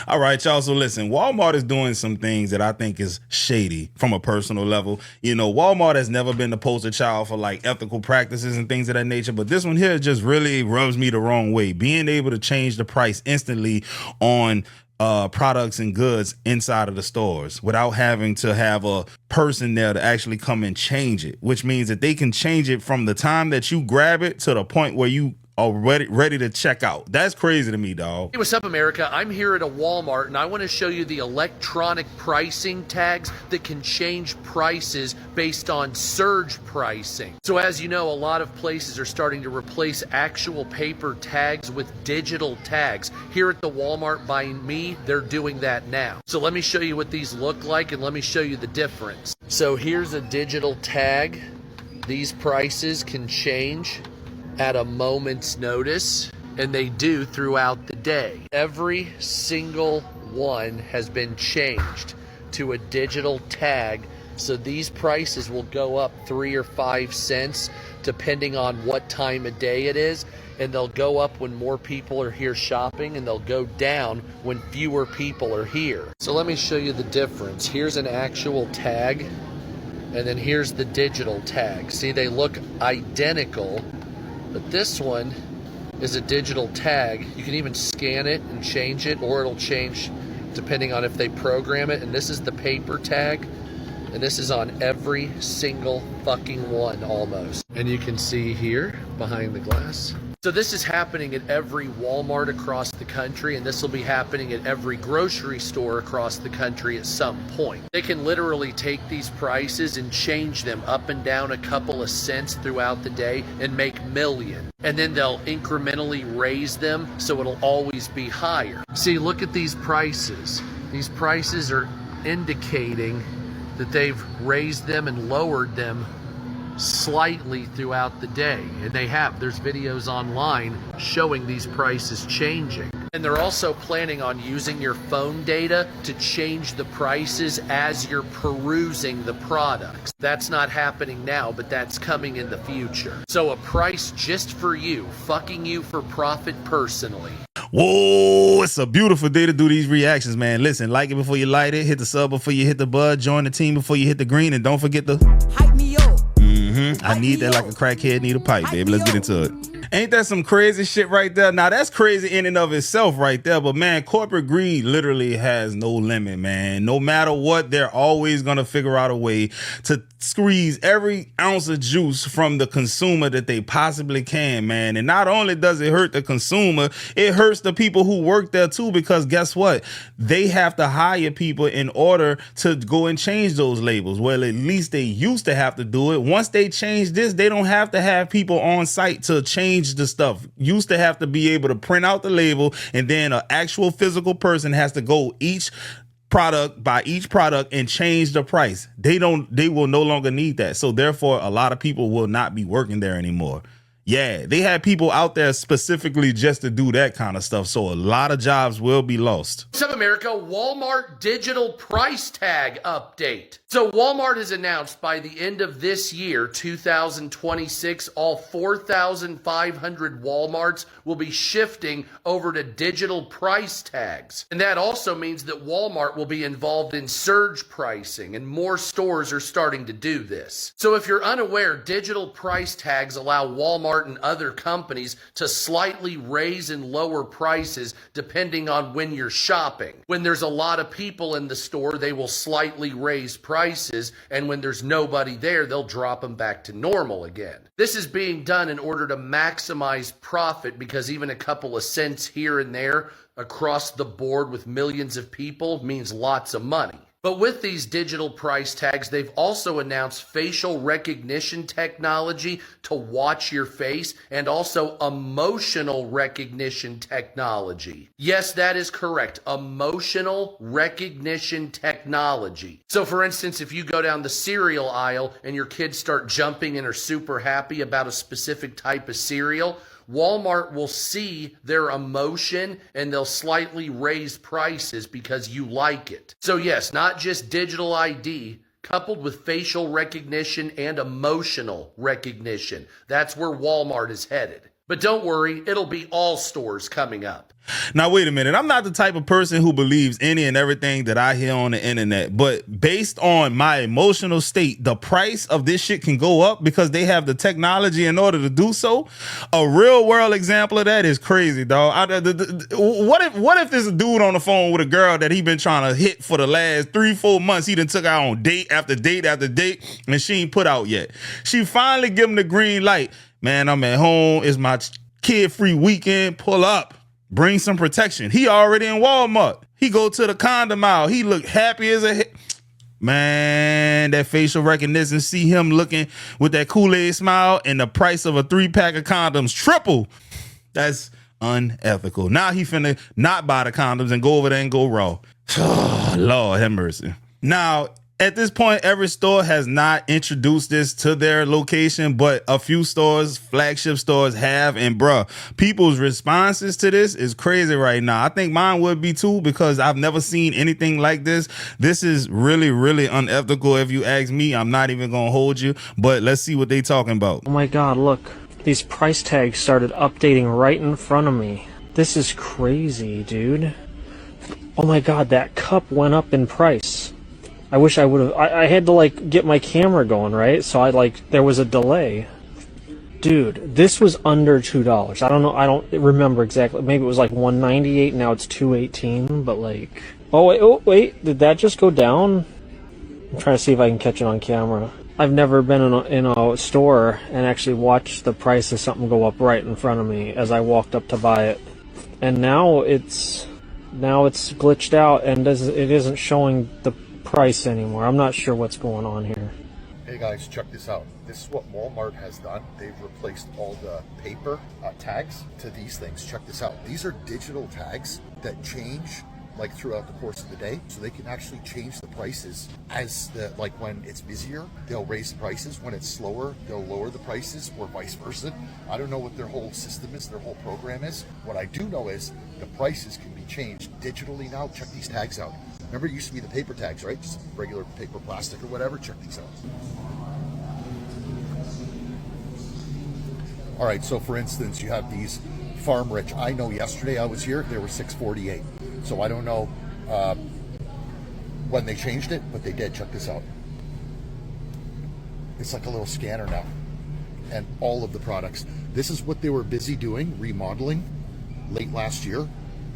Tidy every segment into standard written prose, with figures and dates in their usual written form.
All right, y'all. So listen, Walmart is doing some things that I think is shady from a personal level. You know, Walmart has never been the poster child for like ethical practices and things of that nature. But this one here just really rubs me the wrong way. Being able to change the price instantly on products and goods inside of the stores without having to have a person there to actually come and change it, which means that they can change it from the time that you grab it to the point where you are ready to check out. That's crazy to me, dog. Hey, what's up, America? I'm here at a Walmart, and I want to show you the electronic pricing tags that can change prices based on surge pricing. So as you know, a lot of places are starting to replace actual paper tags with digital tags. Here at the Walmart by me, they're doing that now. So let me show you what these look like, and let me show you the difference. So here's a digital tag. These prices can change at a moment's notice, and they do throughout the day. Every single one has been changed to a digital tag, so these prices will go up 3 or 5 cents depending on what time of day it is, and they'll go up when more people are here shopping, and they'll go down when fewer people are here. So let me show you the difference. Here's an actual tag, and then here's the digital tag. See, they look identical, but this one is a digital tag. You can even scan it and change it, or it'll change depending on if they program it. And this is the paper tag, and this is on every single fucking one almost. And you can see here behind the glass. So this is happening at every Walmart across the country, and this will be happening at every grocery store across the country at some point. They can literally take these prices and change them up and down a couple of cents throughout the day and make millions. And then they'll incrementally raise them so it'll always be higher. See, look at these prices. These prices are indicating that they've raised them and lowered them slightly throughout the day, and they have. There's videos online showing these prices changing. And they're also planning on using your phone data to change the prices as you're perusing the products. That's not happening now, but that's coming in the future. So a price just for you, fucking you for profit personally. Whoa, it's a beautiful day to do these reactions, man. Listen, like it before you light it, hit the sub before you hit the bud, join the team before you hit the green, and don't forget to hype me up. I need that like a crackhead need a pipe, baby. Let's get into it. Ain't that some crazy shit right there? Now, that's crazy in and of itself right there. But, man, corporate greed literally has no limit, man. No matter what, they're always going to figure out a way to squeeze every ounce of juice from the consumer that they possibly can, man. And not only does it hurt the consumer, it hurts the people who work there, too, because guess what? They have to hire people in order to go and change those labels. Well, at least they used to have to do it. Once they change this, they don't have to have people on site to change the stuff. Used to have to be able to print out the label, and then an actual physical person has to go each product by each product and change the price. They will no longer need that. So therefore, a lot of people will not be working there anymore. Yeah, they had people out there specifically just to do that kind of stuff. So a lot of jobs will be lost. What's up, America? Walmart digital price tag update. So Walmart has announced by the end of this year, 2026, all 4,500 Walmarts will be shifting over to digital price tags. And that also means that Walmart will be involved in surge pricing, and more stores are starting to do this. So if you're unaware, digital price tags allow Walmart and other companies to slightly raise and lower prices depending on when you're shopping. When there's a lot of people in the store, they will slightly raise prices, and when there's nobody there, they'll drop them back to normal again. This is being done in order to maximize profit, because even a couple of cents here and there across the board with millions of people means lots of money. But with these digital price tags, they've also announced facial recognition technology to watch your face, and also emotional recognition technology. Yes, that is correct. Emotional recognition technology. So for instance, if you go down the cereal aisle and your kids start jumping and are super happy about a specific type of cereal, Walmart will see their emotion and they'll slightly raise prices because you like it. So yes, not just digital ID, coupled with facial recognition and emotional recognition. That's where Walmart is headed. But don't worry, it'll be all stores coming up. Now, wait a minute. I'm not the type of person who believes any and everything that I hear on the internet, but based on my emotional state, the price of this shit can go up because they have the technology in order to do so. A real world example of that is crazy, dog. What if there's a dude on the phone with a girl that he been trying to hit for the last 3-4 months? He done took out on date after date after date, and she ain't put out yet. She finally give him the green light. Man, I'm at home. It's my kid-free weekend. Pull up. Bring some protection. He already in Walmart. He go to the condom aisle. He look happy as a hit. Man, that facial recognition, see him looking with that Kool-Aid smile, and the price of a 3-pack of condoms triple. That's unethical. Now he finna not buy the condoms and go over there and go raw. Oh, Lord have mercy. Now, at this point, every store has not introduced this to their location, but a few stores, flagship stores have. And bruh, people's responses to this is crazy right now. I think mine would be too, because I've never seen anything like this. This is really, really unethical if you ask me. I'm not even gonna hold you, but let's see what they talking about. Oh my God, look. These price tags started updating right in front of me. This is crazy, dude. Oh my God, that cup went up in price. I wish I would have. I had to like get my camera going, right? So there was a delay. Dude, this was under $2. I don't know. I don't remember exactly. Maybe it was like $1.98. Now it's $2.18. But like, oh wait, did that just go down? I'm trying to see if I can catch it on camera. I've never been in a store and actually watched the price of something go up right in front of me as I walked up to buy it, and now it's glitched out and it isn't showing the price anymore. I'm not sure what's going on here. Hey guys, check this out. This is what Walmart has done. They've replaced all the paper tags to these things. Check this out. These are digital tags that change like throughout the course of the day, so they can actually change the prices as when it's busier, they'll raise the prices. When it's slower, they'll lower the prices, or vice versa. I don't know what their whole system is, their whole program is. What I do know is the prices can be changed digitally now. Check these tags out. Remember, it used to be the paper tags, right? Just regular paper, plastic, or whatever. Check these out. All right, so for instance, you have these Farm Rich. I know yesterday I was here, they were $6.48. So I don't know when they changed it, but they did. Check this out. It's like a little scanner now. And all of the products. This is what they were busy doing, remodeling late last year,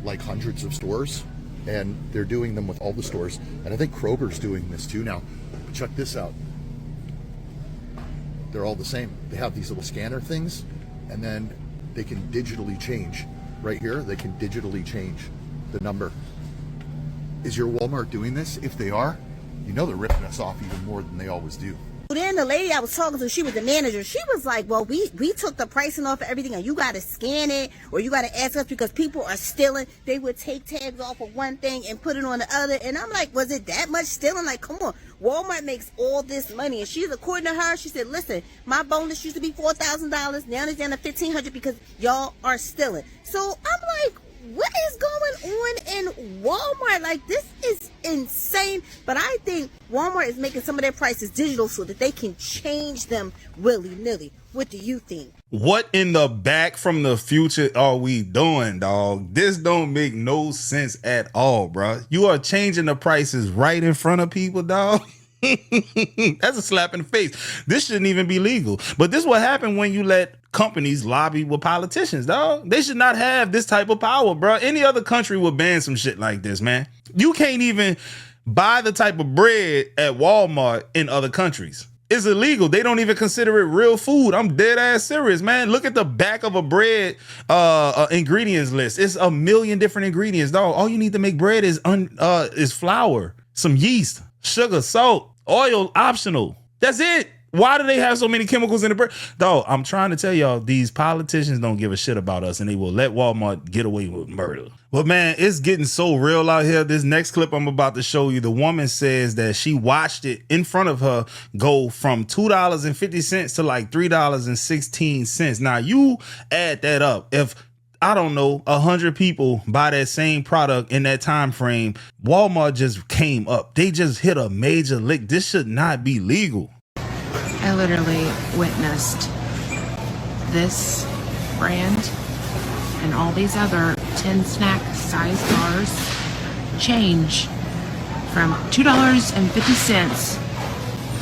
like hundreds of stores. And they're doing them with all the stores. And I think Kroger's doing this too now. But check this out. They're all the same. They have these little scanner things, and then they can digitally change. Right here, they can digitally change the number. Is your Walmart doing this? If they are, you know they're ripping us off even more than they always do. Then the lady I was talking to, she was the manager. She was like, well, we took the pricing off of everything, and you got to scan it, or you got to ask us, because people are stealing. They would take tags off of one thing and put it on the other. And I'm like, was it that much stealing? Like, come on. Walmart makes all this money. And she's, according to her, she said, listen, my bonus used to be $4,000. Now it's down to $1,500 because y'all are stealing. So I'm like, what is going on in Walmart? Like, this is insane. But I think Walmart is making some of their prices digital so that they can change them willy-nilly. What do you think? What in the back from the future are we doing, dog? This don't make no sense at all, bro. You are changing the prices right in front of people, dog. That's a slap in the face. This shouldn't even be legal. But this is what happened when you let companies lobby with politicians, dog. They should not have this type of power, bro. Any other country would ban some shit like this, man. You can't even buy the type of bread at Walmart in other countries. It's illegal. They don't even consider it real food. I'm dead ass serious, man. Look at the back of a bread ingredients list. It's 1 million different ingredients, dog. All you need to make bread is flour, some yeast, sugar, salt, oil, optional. That's it. Why do they have so many chemicals in the bread? Dog, I'm trying to tell y'all, these politicians don't give a shit about us, and they will let Walmart get away with murder. But man, it's getting so real out here. This next clip I'm about to show you, the woman says that she watched it in front of her go from $2.50 to like $3.16. Now you add that up. If I don't know, 100 people buy that same product in that time frame, Walmart just came up. They just hit a major lick. This should not be legal. I literally witnessed this brand and all these other 10 snack size bars change from $2.50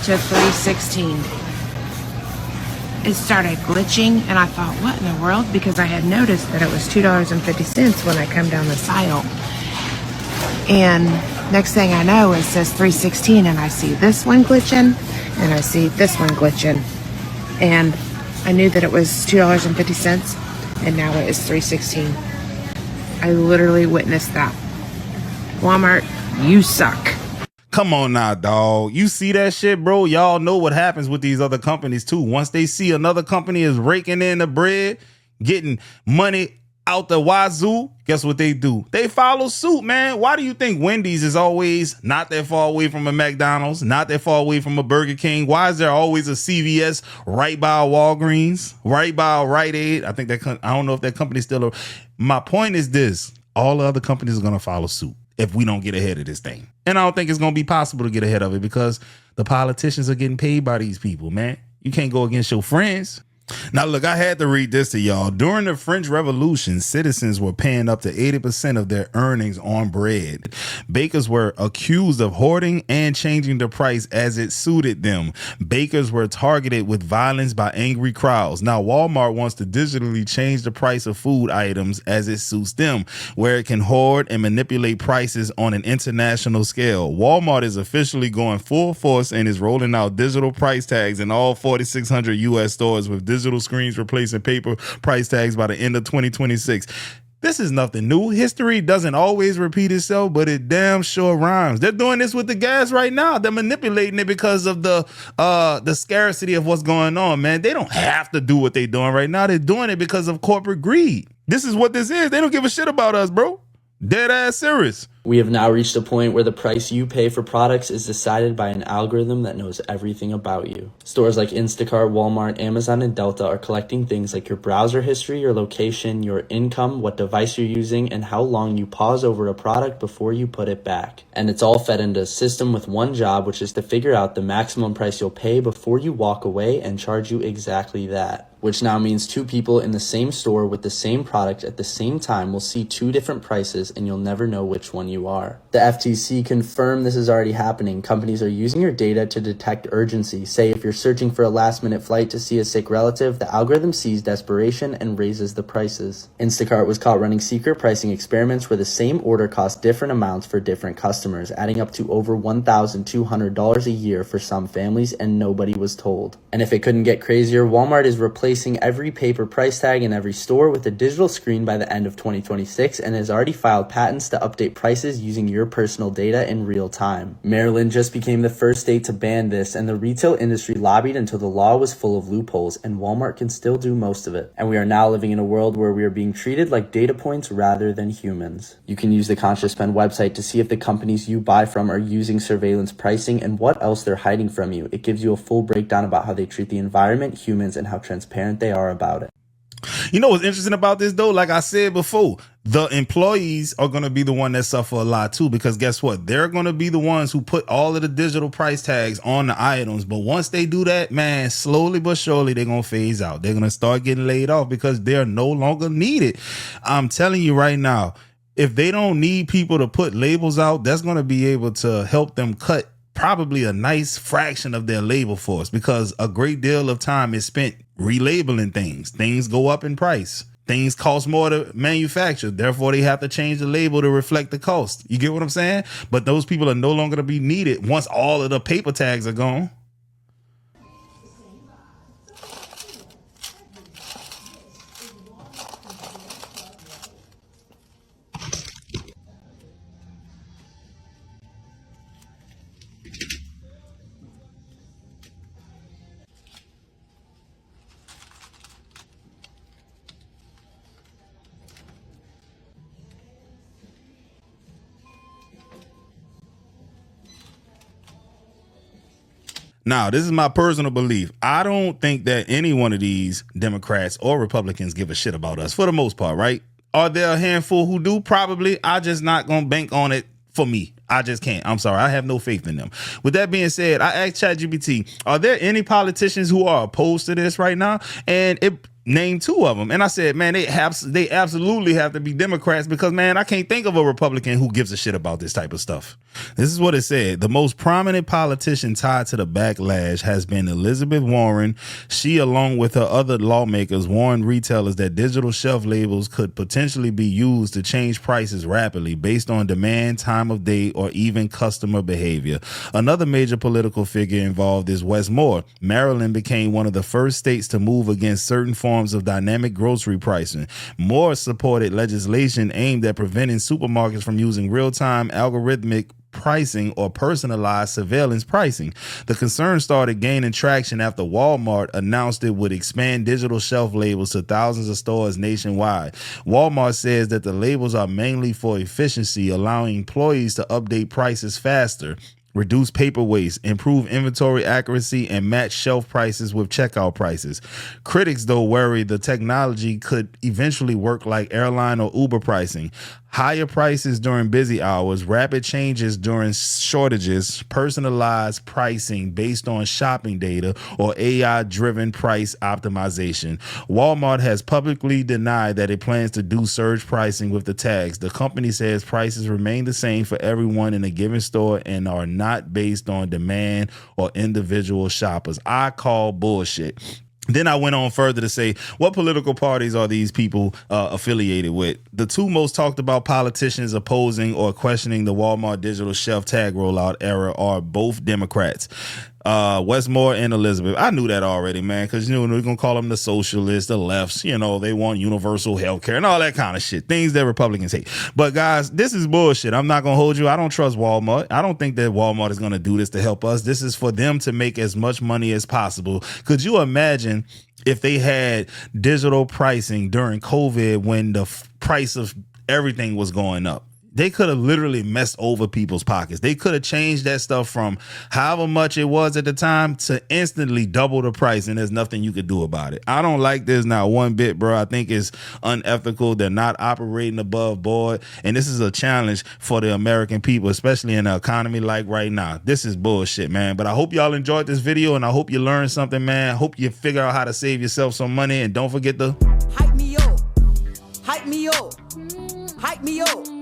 to $3.16. It started glitching and I thought, what in the world? Because I had noticed that it was $2.50 when I come down this aisle. And next thing I know, it says $3.16 and I see this one glitching and I see this one glitching. And I knew that it was $2.50 and now it is $3.16. I literally witnessed that. Walmart, you suck. Come on now, dog. You see that shit, bro? Y'all know what happens with these other companies too. Once they see another company is raking in the bread, getting money out the wazoo, guess what they do? They follow suit, man. Why do you think Wendy's is always not that far away from a McDonald's, not that far away from a Burger King? Why is there always a CVS right by a Walgreens, right by a Rite Aid? I don't know if that company's still. My point is this: all the other companies are gonna follow suit if we don't get ahead of this thing. And I don't think it's going to be possible to get ahead of it because the politicians are getting paid by these people, man. You can't go against your friends. Now, look, I had to read this to y'all. During the French Revolution, citizens were paying up to 80% of their earnings on bread. Bakers were accused of hoarding and changing the price as it suited them. Bakers were targeted with violence by angry crowds. Now, Walmart wants to digitally change the price of food items as it suits them, where it can hoard and manipulate prices on an international scale. Walmart is officially going full force and is rolling out digital price tags in all 4,600 U.S. stores with digital screens replacing paper price tags by the end of 2026. This is nothing new. History doesn't always repeat itself, but it damn sure rhymes. They're doing this with the gas right now. They're manipulating it because of the scarcity of what's going on, man. They don't have to do what they're doing right now. They're doing it because of corporate greed. This is what this is. They don't give a shit about us, bro. Dead ass serious. We have now reached a point where the price you pay for products is decided by an algorithm that knows everything about you. Stores like Instacart, Walmart, Amazon, and Delta are collecting things like your browser history, your location, your income, what device you're using, and how long you pause over a product before you put it back. And it's all fed into a system with one job, which is to figure out the maximum price you'll pay before you walk away and charge you exactly that. Which now means two people in the same store with the same product at the same time will see two different prices and you'll never know which one you are. The FTC confirmed this is already happening. Companies are using your data to detect urgency. Say if you're searching for a last-minute flight to see a sick relative, the algorithm sees desperation and raises the prices. Instacart was caught running secret pricing experiments where the same order cost different amounts for different customers, adding up to over $1,200 a year for some families, and nobody was told. And if it couldn't get crazier, Walmart is replacing every paper price tag in every store with a digital screen by the end of 2026 and has already filed patents to update prices using your personal data in real time. Maryland just became the first state to ban this, and the retail industry lobbied until the law was full of loopholes, and Walmart can still do most of it. And we are now living in a world where we are being treated like data points rather than humans. You can use the Conscious Spend website to see if the companies you buy from are using surveillance pricing and what else they're hiding from you. It gives you a full breakdown about how they treat the environment, humans, and how transparent they are about it. You know what's interesting about this though? Like I said before, the employees are going to be the one that suffer a lot too, because guess what? They're going to be the ones who put all of the digital price tags on the items. But once they do that, man, slowly but surely, they're going to phase out. They're going to start getting laid off because they're no longer needed. I'm telling you right now, if they don't need people to put labels out, that's going to be able to help them cut probably a nice fraction of their labor force, because a great deal of time is spent relabeling things. Things go up in price. Things cost more to manufacture. Therefore, they have to change the label to reflect the cost. You get what I'm saying? But those people are no longer to be needed once all of the paper tags are gone. Now, this is my personal belief. I don't think that any one of these Democrats or Republicans give a shit about us for the most part, right? Are there a handful who do? Probably. I just not going to bank on it for me. I just can't. I'm sorry. I have no faith in them. With that being said, I asked ChatGPT, are there any politicians who are opposed to this right now? And Name two of them. And I said, man, they absolutely have to be Democrats because, man, I can't think of a Republican who gives a shit about this type of stuff. This is what it said. The most prominent politician tied to the backlash has been Elizabeth Warren. She, along with her other lawmakers, warned retailers that digital shelf labels could potentially be used to change prices rapidly based on demand, time of day, or even customer behavior. Another major political figure involved is Wes Moore. Maryland became one of the first states to move against certain forms of dynamic grocery pricing. Moore supported legislation aimed at preventing supermarkets from using real-time algorithmic pricing or personalized surveillance pricing. The concern started gaining traction after Walmart announced it would expand digital shelf labels to thousands of stores nationwide. Walmart says that the labels are mainly for efficiency, allowing employees to update prices faster, reduce paper waste, improve inventory accuracy, and match shelf prices with checkout prices. Critics, though, worry the technology could eventually work like airline or Uber pricing. Higher prices during busy hours, rapid changes during shortages, personalized pricing based on shopping data, or AI-driven price optimization. Walmart has publicly denied that it plans to do surge pricing with the tags. The company says prices remain the same for everyone in a given store and are not based on demand or individual shoppers. I call bullshit. Then I went on further to say, what political parties are these people affiliated with? The two most talked about politicians opposing or questioning the Walmart digital shelf tag rollout era are both Democrats. Wes Moore and Elizabeth. I knew that already, man, because, we're going to call them the socialists, the lefts, they want universal health care and all that kind of shit, things that Republicans hate. But guys, this is bullshit. I'm not going to hold you. I don't trust Walmart. I don't think that Walmart is going to do this to help us. This is for them to make as much money as possible. Could you imagine if they had digital pricing during COVID when the price of everything was going up? They could have literally messed over people's pockets. They could have changed that stuff from however much it was at the time to instantly double the price, and there's nothing you could do about it. I don't like this not one bit, bro. I think it's unethical. They're not operating above board, and this is a challenge for the American people, especially in an economy like right now. This is bullshit, man. But I hope y'all enjoyed this video, and I hope you learned something, man. I hope you figure out how to save yourself some money, and don't forget to hype me up, hype me up, hype me up.